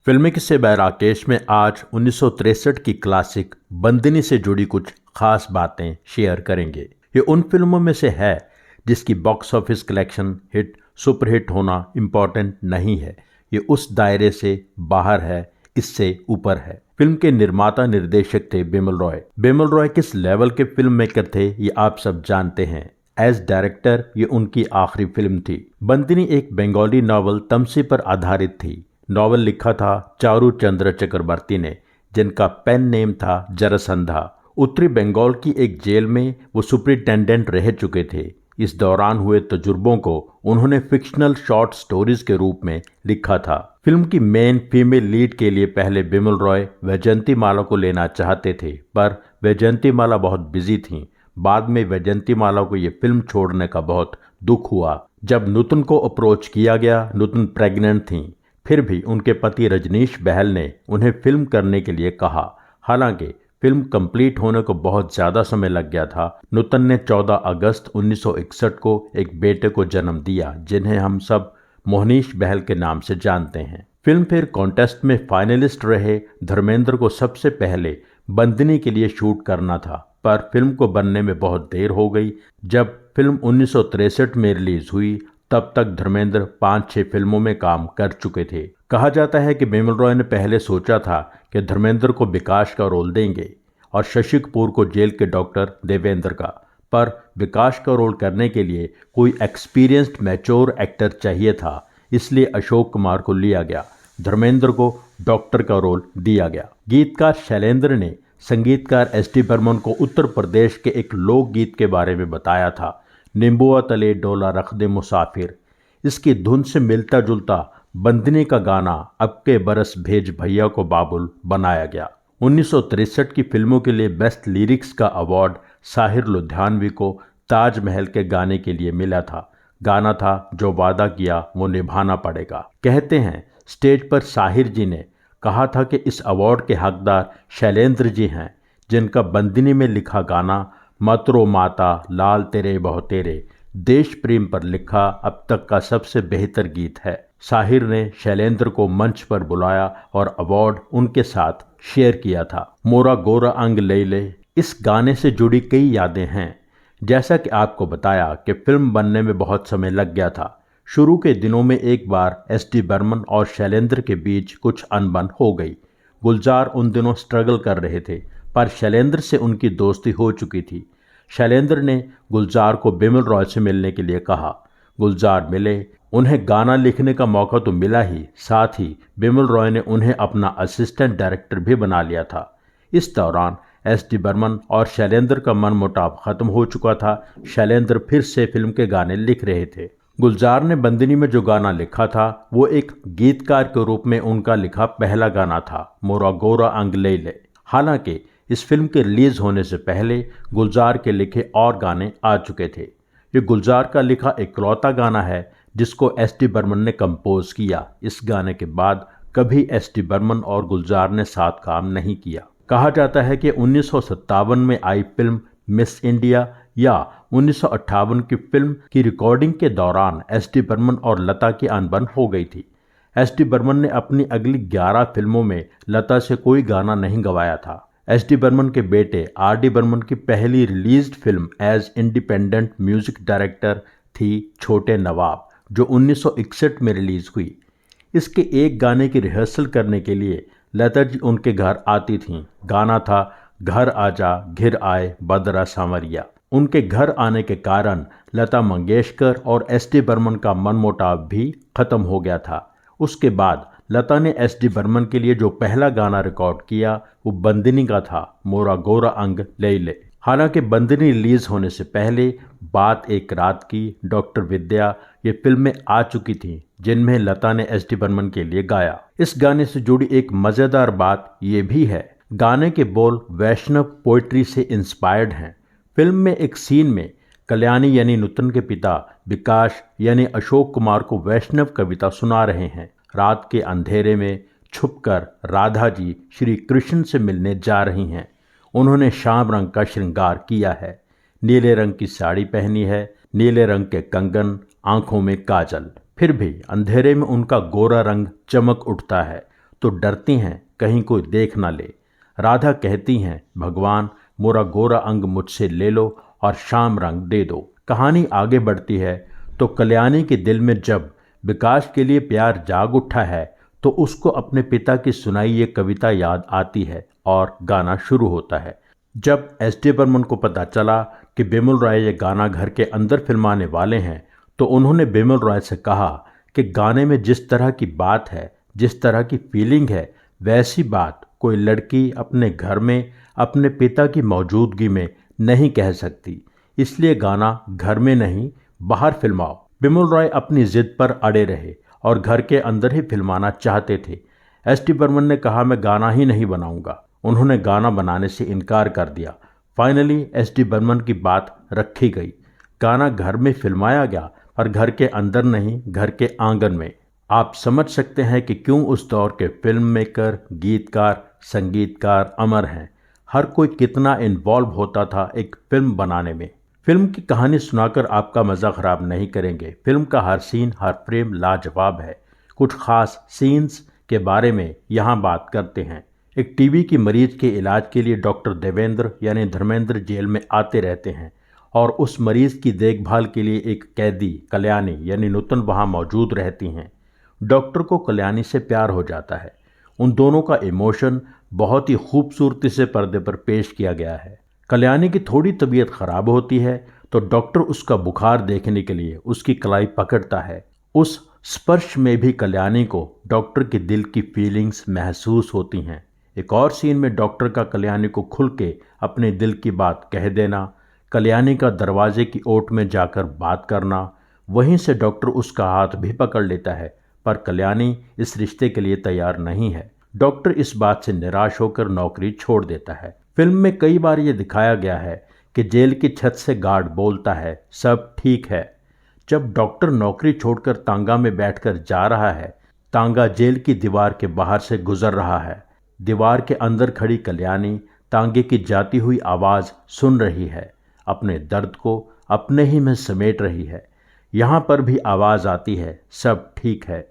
फिल्मी किस्से बाय राकेश में आज 1963 की क्लासिक बंदिनी से जुड़ी कुछ खास बातें शेयर करेंगे। ये उन फिल्मों में से है जिसकी box office collection hit superhit होना इम्पॉर्टेंट नहीं है, ये उस दायरे से बाहर है, इससे ऊपर है। फिल्म के निर्माता निर्देशक थे बिमल रॉय। बिमल रॉय किस लेवल के फिल्म मेकर थे ये आप सब जानते हैं। एज डायरेक्टर ये उनकी आखिरी फिल्म थी। बंदिनी एक बंगाली नॉवल तमसी पर आधारित थी। नॉवल लिखा था चारू चंद्र चक्रवर्ती ने, जिनका पेन नेम था जरासंधा। उत्तरी बंगाल की एक जेल में वो सुपरिटेंडेंट रह चुके थे। इस दौरान हुए तजुर्बों को उन्होंने फिक्शनल शॉर्ट स्टोरीज के रूप में लिखा था। फिल्म की मेन फीमेल लीड के लिए पहले बिमल रॉय वैजयंती माला को लेना चाहते थे, पर वैजयंती माला बहुत बिजी थीं। बाद में वैजयंती माला को ये फिल्म छोड़ने का बहुत दुख हुआ। जब नुतन को अप्रोच किया गया, नुतन प्रेग्नेंट थीं। फिर भी उनके पति रजनीश बहल ने उन्हें फिल्म करने के लिए कहा। हालांकि फिल्म कंप्लीट होने को बहुत ज़्यादा समय लग गया था। नुतन ने 14 अगस्त 1961 को एक बेटे को जन्म दिया, जिन्हें हम सब मोहनीश बहल के नाम से जानते हैं। फिल्म फेयर कॉन्टेस्ट में फाइनलिस्ट रहे धर्मेंद्र को सबसे पहले बंदिनी के लिए शूट करना था, पर फिल्म को बनने में बहुत देर हो गई। जब फिल्म 1963 में रिलीज हुई तब तक धर्मेंद्र 5-6 फिल्मों में काम कर चुके थे। कहा जाता है कि बिमल रॉय ने पहले सोचा था कि धर्मेंद्र को विकास का रोल देंगे और शशि कपूर को जेल के डॉक्टर देवेंद्र का, पर विकास का रोल करने के लिए कोई एक्सपीरियंस्ड मैच्योर एक्टर चाहिए था, इसलिए अशोक कुमार को लिया गया। धर्मेंद्र को डॉक्टर का रोल दिया गया। गीतकार शैलेंद्र ने संगीतकार एस.डी. बर्मन को उत्तर प्रदेश के एक लोकगीत के बारे में बताया था, नींबुआ तले डोला रख दे मुसाफिर। इसकी धुन से मिलता जुलता बंदिनी का गाना अब के बरस भेज भैया को बाबुल बनाया गया। 1963 की फिल्मों के लिए बेस्ट लिरिक्स का अवार्ड साहिर लुधियानवी को ताजमहल के गाने के लिए मिला था। गाना था जो वादा किया वो निभाना पड़ेगा। कहते हैं स्टेज पर साहिर जी ने कहा था कि इस अवार्ड के हकदार शैलेंद्र जी हैं, जिनका बंदिनी में लिखा गाना मतरो माता लाल तेरे बहु तेरे देश प्रेम पर लिखा अब तक का सबसे बेहतर गीत है। साहिर ने शैलेंद्र को मंच पर बुलाया और अवार्ड उनके साथ शेयर किया था। मोरा गोरा अंग ले ले, इस गाने से जुड़ी कई यादें हैं। जैसा कि आपको बताया कि फिल्म बनने में बहुत समय लग गया था। शुरू के दिनों में एक बार एस.डी. बर्मन और शैलेंद्र के बीच कुछ अनबन हो गई। गुलजार उन दिनों स्ट्रगल कर रहे थे, पर शैलेंद्र से उनकी दोस्ती हो चुकी थी। शैलेंद्र ने गुलजार को बिमल रॉय से मिलने के लिए कहा। गुलजार मिले, उन्हें गाना लिखने का मौका तो मिला ही, साथ ही बिमल रॉय ने उन्हें अपना असिस्टेंट डायरेक्टर भी बना लिया था। इस दौरान एस.डी. बर्मन और शैलेंद्र का मनमुटाव खत्म हो चुका था। शैलेंद्र फिर से फिल्म के गाने लिख रहे थे। गुलजार ने बंदिनी में जो गाना लिखा था वो एक गीतकार के रूप में उनका लिखा पहला गाना था, मोरा गोरा अंग ले ले। हालांकि इस फिल्म के रिलीज होने से पहले गुलजार के लिखे और गाने आ चुके थे। ये गुलजार का लिखा इकलौता गाना है जिसको एस.डी. बर्मन ने कंपोज किया। इस गाने के बाद कभी एस.डी. बर्मन और गुलजार ने साथ काम नहीं किया। कहा जाता है कि 1957 में आई फिल्म मिस इंडिया या 1958 की फिल्म की रिकॉर्डिंग के दौरान एस.डी. बर्मन और लता की अनबन हो गई थी। एस.डी. बर्मन ने अपनी अगली 11 फिल्मों में लता से कोई गाना नहीं गवाया था। एस.डी. बर्मन के बेटे आर.डी. बर्मन की पहली released film as independent music director थी छोटे नवाब, जो 1961 में रिलीज हुई। इसके एक गाने की रिहर्सल करने के लिए लता जी उनके घर आती थीं। गाना था घर आजा घिर आए बदरा सांवरिया। उनके घर आने के कारण लता मंगेशकर और एस.डी. बर्मन का मनमुटाव भी खत्म हो गया था। उसके बाद लता ने एस.डी. बर्मन के लिए जो पहला गाना रिकॉर्ड किया वो बंदिनी का था, मोरा गोरा अंग ले ले। हालांकि बंदिनी रिलीज होने से पहले बात एक रात की, डॉक्टर विद्या ये फिल्में आ चुकी थीं, जिनमें लता ने एस.डी. बर्मन के लिए गाया। इस गाने से जुड़ी एक मज़ेदार बात ये भी है, गाने के बोल वैष्णव पोइट्री से इंस्पायर्ड हैं। फिल्म में एक सीन में कल्याणी यानी नुतन के पिता विकास यानी अशोक कुमार को वैष्णव कविता सुना रहे हैं। रात के अंधेरे में छुपकर राधा जी श्री कृष्ण से मिलने जा रही हैं। उन्होंने श्याम रंग का श्रृंगार किया है, नीले रंग की साड़ी पहनी है, नीले रंग के कंगन, आंखों में काजल। फिर भी अंधेरे में उनका गोरा रंग चमक उठता है। तो डरती हैं कहीं कोई देख ना ले। राधा कहती हैं भगवान मोरा गोरा अंग मुझसे ले लो और शाम रंग दे दो। कहानी आगे बढ़ती है तो कल्याणी के दिल में जब विकास के लिए प्यार जाग उठा है तो उसको अपने पिता की सुनाई ये कविता याद आती है और गाना शुरू होता है। जब एस.डी. बर्मन को पता चला कि बिमल रॉय ये गाना घर के अंदर फिल्माने वाले हैं तो उन्होंने बिमल रॉय से कहा कि गाने में जिस तरह की बात है, जिस तरह की फीलिंग है, वैसी बात कोई लड़की अपने घर में अपने पिता की मौजूदगी में नहीं कह सकती, इसलिए गाना घर में नहीं बाहर फिल्माओ। बिमल रॉय अपनी जिद पर अड़े रहे और घर के अंदर ही फिल्माना चाहते थे। एस.डी. बर्मन ने कहा मैं गाना ही नहीं बनाऊंगा। उन्होंने गाना बनाने से इनकार कर दिया। Finally SD. बर्मन की बात रखी गई। गाना घर में फिल्माया गया और घर के अंदर नहीं, घर के आंगन में। आप समझ सकते हैं कि क्यों उस दौर के फिल्म मेकर, गीतकार, संगीतकार अमर हैं। हर कोई कितना इन्वॉल्व होता था एक फिल्म बनाने में। फिल्म की कहानी सुनाकर आपका मज़ा ख़राब नहीं करेंगे। फिल्म का हर सीन, हर फ्रेम लाजवाब है। कुछ खास सीन्स के बारे में यहाँ बात करते हैं। एक टीबी की मरीज के इलाज के लिए डॉक्टर देवेंद्र यानी धर्मेंद्र जेल में आते रहते हैं और उस मरीज की देखभाल के लिए एक कैदी कल्याणी यानी नूतन वहाँ मौजूद रहती हैं। डॉक्टर को कल्याणी से प्यार हो जाता है। उन दोनों का इमोशन बहुत ही खूबसूरती से पर्दे पर पेश किया गया है। कल्याणी की थोड़ी तबीयत खराब होती है तो डॉक्टर उसका बुखार देखने के लिए उसकी कलाई पकड़ता है। उस स्पर्श में भी कल्याणी को डॉक्टर के दिल की फीलिंग्स महसूस होती हैं। एक और सीन में डॉक्टर का कल्याणी को खुल के अपने दिल की बात कह देना, कल्याणी का दरवाजे की ओट में जाकर बात करना, वहीं से डॉक्टर उसका हाथ भी पकड़ लेता है, पर कल्याणी इस रिश्ते के लिए तैयार नहीं है। डॉक्टर इस बात से निराश होकर नौकरी छोड़ देता है। फिल्म में कई बार ये दिखाया गया है कि जेल की छत से गार्ड बोलता है सब ठीक है। जब डॉक्टर नौकरी छोड़कर तांगा में बैठकर जा रहा है, तांगा जेल की दीवार के बाहर से गुजर रहा है। दीवार के अंदर खड़ी कल्याणी तांगे की जाती हुई आवाज़ सुन रही है, अपने दर्द को अपने ही में समेट रही है। यहाँ पर भी आवाज़ आती है सब ठीक है।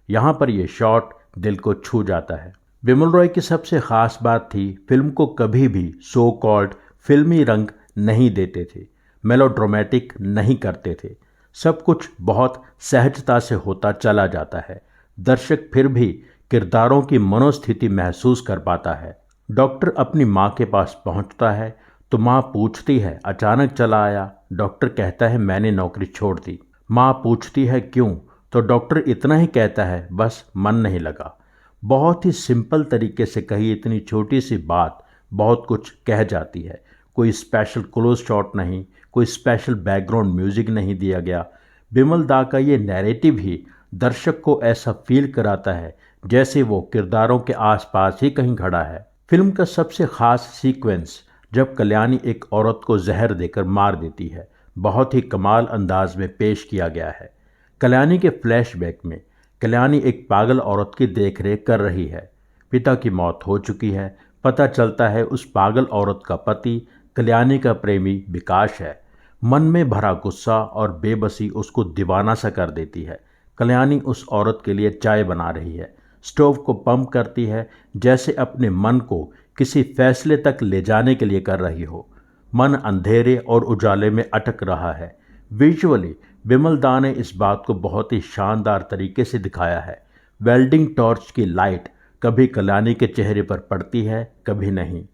यहाँ पर यह शॉट दिल को छू जाता है। बिमल रॉय की सबसे ख़ास बात थी फिल्म को कभी भी सो कॉल्ड फिल्मी रंग नहीं देते थे, मेलोड्रामेटिक नहीं करते थे। सब कुछ बहुत सहजता से होता चला जाता है। दर्शक फिर भी किरदारों की मनोस्थिति महसूस कर पाता है। डॉक्टर अपनी माँ के पास पहुँचता है तो माँ पूछती है अचानक चला आया। डॉक्टर कहता है मैंने नौकरी छोड़ दी। माँ पूछती है क्यों, तो डॉक्टर इतना ही कहता है बस मन नहीं लगा। बहुत ही सिंपल तरीके से कही इतनी छोटी सी बात बहुत कुछ कह जाती है। कोई स्पेशल क्लोज शॉट नहीं, कोई स्पेशल बैकग्राउंड म्यूजिक नहीं दिया गया। बिमल दा का ये नैरेटिव ही दर्शक को ऐसा फील कराता है जैसे वो किरदारों के आसपास ही कहीं खड़ा है। फिल्म का सबसे खास सीक्वेंस जब कल्याणी एक औरत को जहर देकर मार देती है, बहुत ही कमाल अंदाज में पेश किया गया है। कल्याणी के फ्लैशबैक में कल्याणी एक पागल औरत की देखरेख कर रही है। पिता की मौत हो चुकी है। पता चलता है उस पागल औरत का पति कल्याणी का प्रेमी विकास है। मन में भरा गुस्सा और बेबसी उसको दीवाना सा कर देती है। कल्याणी उस औरत के लिए चाय बना रही है, स्टोव को पंप करती है जैसे अपने मन को किसी फैसले तक ले जाने के लिए कर रही हो। मन अंधेरे और उजाले में अटक रहा है। विजुअली बिमल दा ने इस बात को बहुत ही शानदार तरीके से दिखाया है। वेल्डिंग टॉर्च की लाइट कभी कल्याणी के चेहरे पर पड़ती है, कभी नहीं।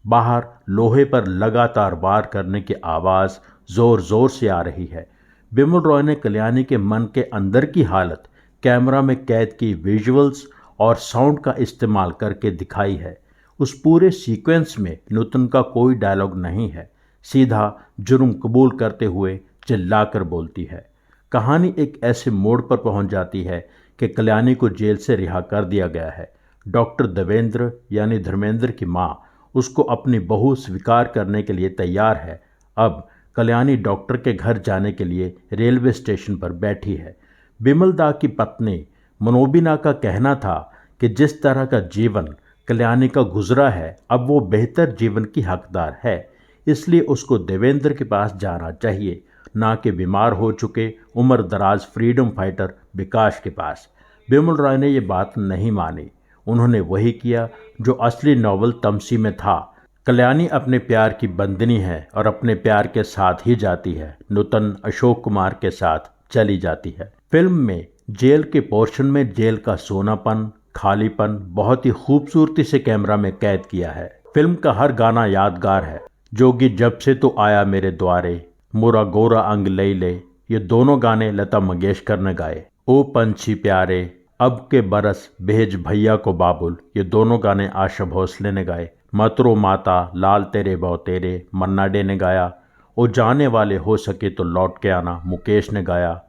बाहर लोहे पर लगातार वार करने की आवाज़ ज़ोर ज़ोर से आ रही है। बिमल रॉय ने कल्याणी के मन के अंदर की हालत कैमरा में कैद की विजुअल्स और साउंड का इस्तेमाल करके दिखाई है। उस पूरे सीक्वेंस में नूतन का कोई डायलॉग नहीं है, सीधा जुर्म कबूल करते हुए चिल्लाकर बोलती है। कहानी एक ऐसे मोड़ पर पहुंच जाती है कि कल्याणी को जेल से रिहा कर दिया गया है। डॉक्टर देवेंद्र यानी धर्मेंद्र की माँ उसको अपनी बहू स्वीकार करने के लिए तैयार है। अब कल्याणी डॉक्टर के घर जाने के लिए रेलवे स्टेशन पर बैठी है। बिमल दा की पत्नी मनोबिना का कहना था कि जिस तरह का जीवन कल्याणी का गुजरा है, अब वो बेहतर जीवन की हकदार है, इसलिए उसको देवेंद्र के पास जाना चाहिए, ना कि बीमार हो चुके उम्र दराज फ्रीडम फाइटर विकास के पास। बिमल रॉय ने ये बात नहीं मानी। उन्होंने वही किया जो असली नॉवल तमसी में था। कल्याणी अपने प्यार की बंदनी है और अपने प्यार के साथ ही जाती है। नूतन अशोक कुमार के साथ चली जाती है। फिल्म में जेल के पोर्शन में जेल का सोनापन, खालीपन बहुत ही खूबसूरती से कैमरा में कैद किया है। फिल्म का हर गाना यादगार है। जोगी जब से तो आया मेरे द्वारे, मोरा गोरा अंग ले ले, ये दोनों गाने लता मंगेशकर ने गाए। ओ पंछी प्यारे, अब के बरस भेज भैया को बाबुल, ये दोनों गाने आशा भोसले ने गाए। मतरो माता, लाल तेरे बहु तेरे, मन्ना डे ने गाया। ओ जाने वाले हो सके तो लौट के आना, मुकेश ने गाया।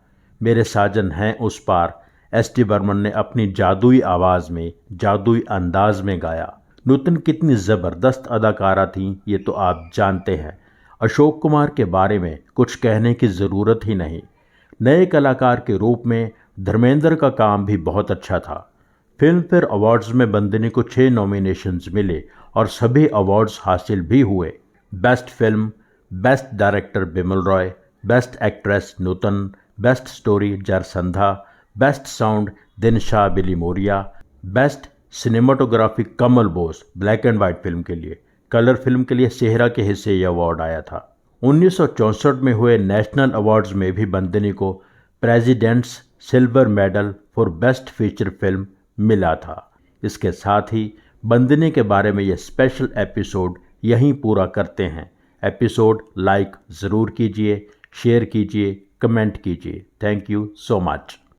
मेरे साजन हैं उस पार, एस.डी. बर्मन ने अपनी जादुई आवाज़ में, जादुई अंदाज में गाया। नूतन कितनी ज़बरदस्त अदाकारा थीं ये तो आप जानते हैं। अशोक कुमार के बारे में कुछ कहने की ज़रूरत ही नहीं। नए कलाकार के रूप में धर्मेंद्र का काम भी बहुत अच्छा था। फिल्म फेयर अवार्ड्स में बंदनी को 6 नॉमिनेशंस मिले और सभी अवार्ड्स हासिल भी हुए। Best film, best director Bimal Roy, best actress Nutan, best story Jarasandha, best sound Dinshaw Billimoria, best cinematography Kamal Bose black and white film के लिए। कलर फिल्म के लिए सेहरा के हिस्से यह अवार्ड आया था। 1964 में हुए नेशनल अवार्ड्स में भी बंदनी को president's silver medal for best feature film मिला था। इसके साथ ही बंदनी के बारे में यह स्पेशल एपिसोड यहीं पूरा करते हैं। एपिसोड लाइक ज़रूर कीजिए, शेयर कीजिए, कमेंट कीजिए। Thank you so much.